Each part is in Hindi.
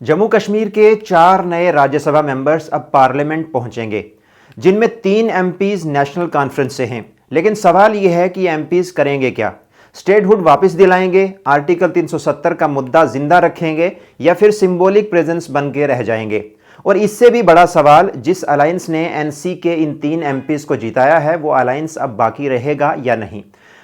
जम्मू कश्मीर के 4 नए राज्यसभा मेंबर्स अब पार्लियामेंट पहुंचेंगे, जिनमें 3 एमपीज नेशनल कॉन्फ्रेंस से हैं। लेकिन सवाल यह है कि एमपीज करेंगे क्या? स्टेटहुड वापस दिलाएंगे, आर्टिकल 370 का मुद्दा जिंदा रखेंगे या फिर सिंबॉलिक प्रेजेंस बन के रह जाएंगे? और इससे भी बड़ा सवाल, जिस अलायंस ने एनसी के इन 3 एमपीज को जिताया है, वो अलायंस अब बाकी रहेगा या नहीं?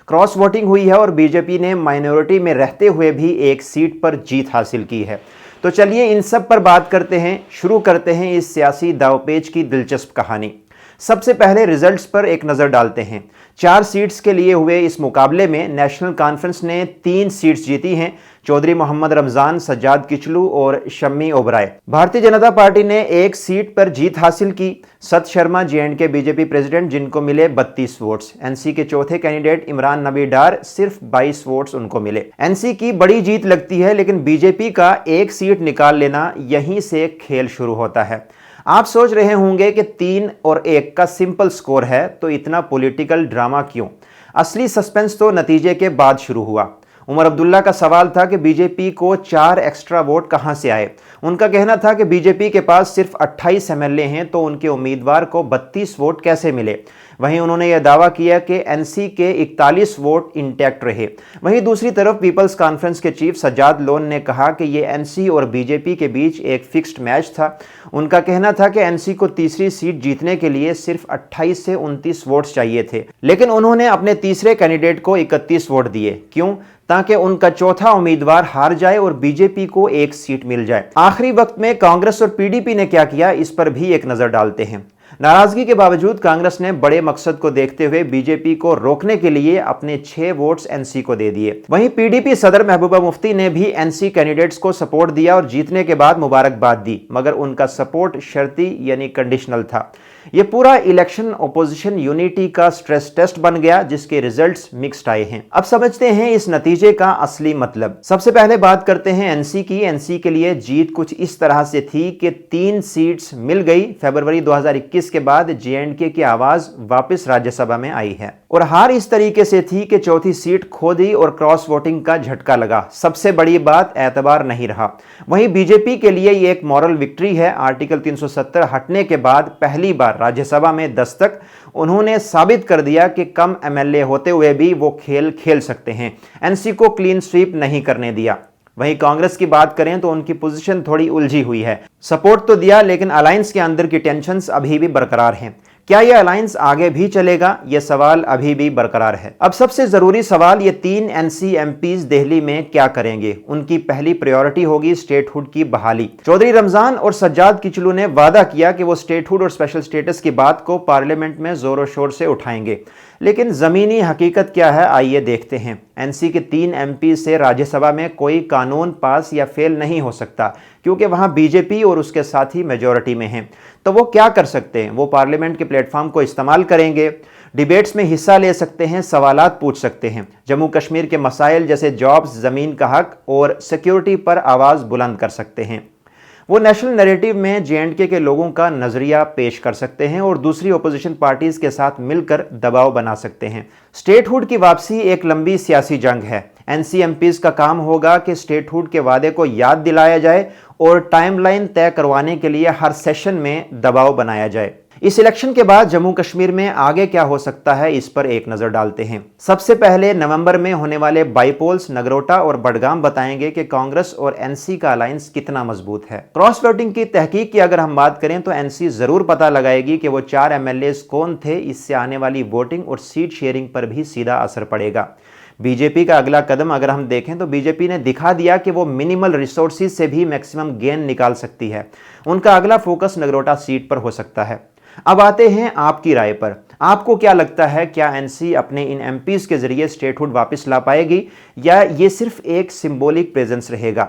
क्रॉस वोटिंग हुई है और बीजेपी ने माइनॉरिटी में रहते हुए भी एक सीट पर जीत हासिल की है। तो चलिए इन सब पर बात करते हैं। शुरू करते हैं इस सियासी दांवपेच की दिलचस्प कहानी। सबसे पहले रिजल्ट्स पर एक नज़र डालते हैं। 4 सीट्स के लिए हुए इस मुकाबले में नेशनल कॉन्फ्रेंस ने 3 सीट्स जीती हैं। चौधरी मोहम्मद रमजान, सज्जाद किचलू और शम्मी ओबराय। भारतीय जनता पार्टी ने 1 सीट पर जीत हासिल की। सत शर्मा जेएंडके बीजेपी प्रेसिडेंट, जिनको मिले 32 वोट्स। एनसी के चौथे कैंडिडेट इमरान नबी डार, सिर्फ 22 वोट्स उनको मिले। एनसी की बड़ी जीत लगती है, लेकिन बीजेपी का 1 सीट निकाल लेना, यहीं से खेल शुरू होता है। आप सोच रहे होंगे कि 3 और 1 का सिंपल स्कोर है, तो इतना पॉलिटिकल ड्रामा क्यों? असली सस्पेंस तो नतीजे के बाद शुरू हुआ। उमर अब्दुल्ला का सवाल था कि बीजेपी को 4 एक्स्ट्रा वोट कहां से आए। उनका कहना था कि बीजेपी के पास सिर्फ 28 एमएलए हैं, तो उनके उम्मीदवार को 32 वोट कैसे मिले। वहीं उन्होंने यह दावा किया कि एनसी के 41 वोट इंटैक्ट रहे। वहीं दूसरी तरफ पीपल्स कॉन्फ्रेंस के चीफ सज्जाद लोन ने कहा कि यह एनसी और बीजेपी के बीच एक फिक्स्ड मैच था। उनका कहना था कि एनसी को तीसरी सीट जीतने के लिए सिर्फ 28 से 29 वोट्स चाहिए थे, लेकिन उन्होंने अपने तीसरे कैंडिडेट को 31 वोट दिए। क्यों? ताकि उनका चौथा उम्मीदवार हार जाए और बीजेपी को 1 सीट मिल जाए। आखिरी वक्त में कांग्रेस और पीडीपी ने क्या किया, इस पर भी एक नजर डालते हैं। नाराजगी के बावजूद कांग्रेस ने बड़े मकसद को देखते हुए बीजेपी को रोकने के लिए अपने 6 वोट्स एनसी को दे दिए। वहीं पीडीपी सदर महबूबा मुफ्ती ने भी एनसी कैंडिडेट्स को सपोर्ट दिया और जीतने के बाद मुबारकबाद दी, मगर उनका सपोर्ट शर्ती यानी कंडीशनल था। यह पूरा इलेक्शन ओपोजिशन यूनिटी का स्ट्रेस टेस्ट बन गया, जिसके रिजल्ट्स मिक्स्ड आए हैं। अब समझते हैं इस नतीजे का असली मतलब। सबसे पहले बात करते हैं एनसी की। एनसी के लिए जीत कुछ इस तरह से थी कि 3 सीट्स मिल गई। फरवरी 2021 के बाद जेएंडके की आवाज वापस राज्यसभा में आई है, और हार इस तरीके से थी कि चौथी सीट खो दी और क्रॉस वोटिंग का झटका लगा। सबसे बड़ी बात, एतबार नहीं रहा। वहीं बीजेपी के लिए ये एक मॉरल विक्ट्री है। आर्टिकल 370 हटने के बाद पहली बार राज्यसभा में दस्तक। उन्होंने साबित कर दिया कि कम एमएलए होते हुए भी वो खेल खेल सकते हैं। एनसी को क्लीन स्वीप नहीं करने दिया। वहीं कांग्रेस की बात करें तो उनकी पोजीशन थोड़ी उलझी हुई है। सपोर्ट तो दिया, लेकिन अलायंस के अंदर की टेंशन्स अभी भी बरकरार हैं। क्या यह अलायंस आगे भी चलेगा? यह सवाल अभी भी बरकरार है। अब सबसे जरूरी सवाल, ये 3 एनसी एमपीज दिल्ली में क्या करेंगे? उनकी पहली प्रायोरिटी होगी स्टेटहुड की बहाली। चौधरी रमजान और सज्जाद किचलू ने वादा किया कि वो स्टेटहुड और स्पेशल स्टेटस की बात को पार्लियामेंट में जोरों शोर से उठाएंगे। लेकिन जमीनी हकीकत क्या है, आइए देखते हैं। एनसी के 3 एमपी से राज्यसभा में कोई कानून पास या फेल नहीं हो सकता, क्योंकि वहां बीजेपी और उसके साथी मेजॉरिटी में हैं। तो वो क्या कर सकते हैं? वो पार्लियामेंट के प्लेटफॉर्म को इस्तेमाल करेंगे, डिबेट्स में हिस्सा ले सकते हैं, सवालात पूछ सकते हैं, जम्मू कश्मीर के मसाइल जैसे जॉब्स, जमीन का हक और सिक्योरिटी पर आवाज बुलंद कर सकते हैं। वो नेशनल नैरेटिव में जेएंडके के लोगों का नजरिया पेश कर सकते हैं और दूसरी ओपोजिशन पार्टीज के साथ मिलकर दबाव बना सकते हैं। स्टेटहुड की वापसी एक लंबी सियासी जंग है। एनसी एमपीज का काम होगा कि स्टेटहुड के वादे को याद दिलाया जाए और टाइमलाइन तय करवाने के लिए हर सेशन में दबाव बनाया जाए। इस इलेक्शन के बाद जम्मू कश्मीर में आगे क्या हो सकता है, इस पर एक नजर डालते हैं। सबसे पहले नवंबर में होने वाले बाईपोल्स नगरोटा और बडगाम बताएंगे कि कांग्रेस और एनसी का अलायंस कितना मजबूत है। क्रॉस वोटिंग की तहकीक की अगर हम बात करें तो एनसी जरूर पता लगाएगी कि वो 4 एमएलए कौन थे। इससे आने वाली वोटिंग और सीट शेयरिंग पर भी सीधा असर पड़ेगा। बीजेपी का अगला कदम अगर हम देखें तो बीजेपी ने दिखा दिया कि वो मिनिमल रिसोर्सेज से भी मैक्सिमम गेन निकाल सकती है। उनका अगला फोकस नगरोटा सीट पर हो सकता है। अब आते हैं आपकी राय पर। आपको क्या लगता है, क्या एनसी अपने इन एमपीज के जरिए स्टेटहुड वापस ला पाएगी या ये सिर्फ एक सिंबॉलिक प्रेजेंस रहेगा?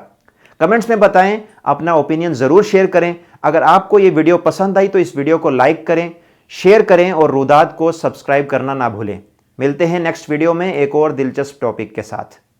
कमेंट्स में बताएं, अपना ओपिनियन जरूर शेयर करें। अगर आपको ये वीडियो पसंद आई तो इस वीडियो को लाइक करें, शेयर करें और रुदात को सब्सक्राइब करना ना भूलें। मिलते हैं नेक्स्ट वीडियो में एक और दिलचस्प टॉपिक के साथ।